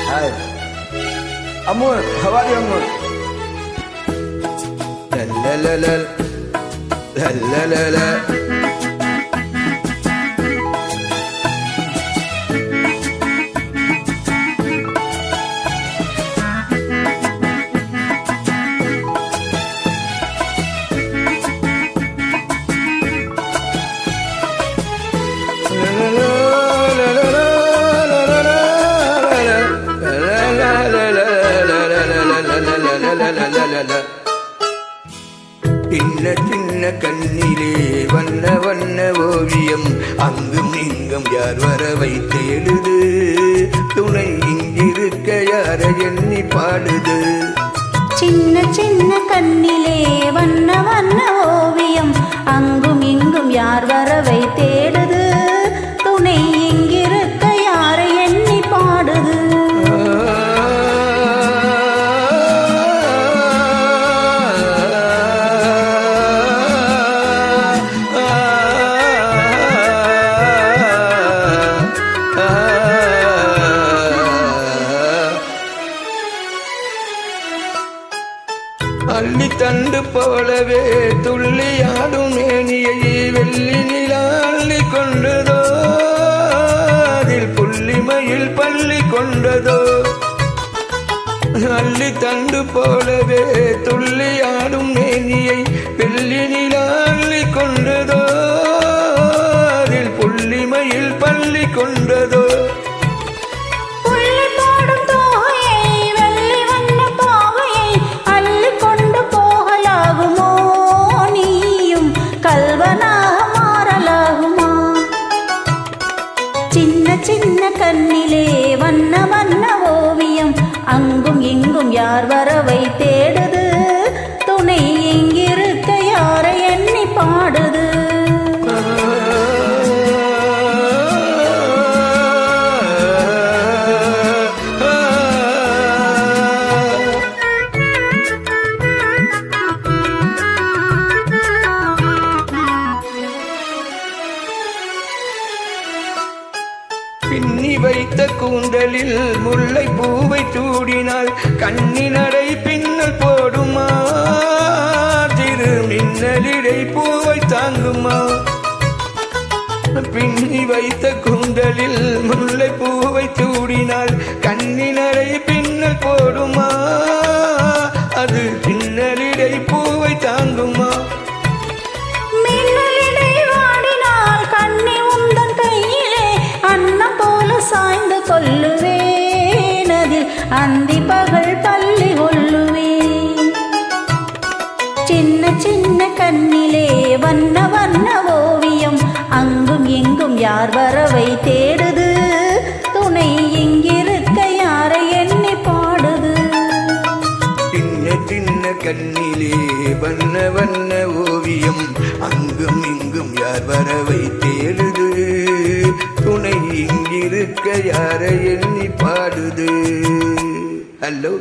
Hi. Amul, how are you, Amul? La la la la la la la. சின்ன சின்ன கண்ணிலே வண்ண வண்ண ஓவியம் அங்கும் இங்கும் யார் வரவை தேடுது துணை இங்கிருக்க யார எண்ணி பாடுது சின்ன சின்ன கண்ணிலே வண்ண வண்ண ஓவியம் அங்கும் இங்கும் யார் வரவை தேடுது துணை இங்கிருக்க யார எண்ணி பாடுது அள்ளி தண்டு போலவே துள்ளியாடும் மேனியை வெள்ளி நிலா அள்ளி கொண்டதோ அதில் புள்ளிமயில் பள்ளி கொண்டதோ அள்ளி தண்டு போலவே துள்ளியாடும் மேனியை வெள்ளி நிலா அள்ளி கொண்டதோ அதில் புள்ளிமயில் பள்ளி கொண்டதோ சின்ன கண்ணிலே வண்ண வண்ண ஓவியம் அங்கும் இங்கும் யார் வரவை தேடுது துணை இங்கிருக்க யாரை எண்ணி பாடுது பின்னி வைத்த கூந்தலில் முல்லை பூவை சூடினால் கண்ணினடை பின்னல் போடுமா திரு மின்னலிடை பூவை தாங்குமா பின்னி வைத்த கூந்தலில் முல்லை பூவை சூடினால் கண்ணினடை பின்னல் போடுமா அது பின்னலிடை பூவை தாங்குமா சாய்ந்து கொள்ளுவேனதில் அந்தி பகல் பள்ளி கொள்ளுவேன் சின்ன சின்ன கண்ணிலே வண்ண வண்ண ஓவியம் அங்கும் எங்கும் யார் வரவை தேடுது துணை இங்கிருக்க யாரை எண்ணி பாடுது சின்ன சின்ன கண்ணிலே வண்ண வண்ண ஓவியம் அங்கும் இங்கும் யார் வரவை தேடுது துணை இங்கிருக்க யாரை எண்ணி பாடுது. ஹலோ.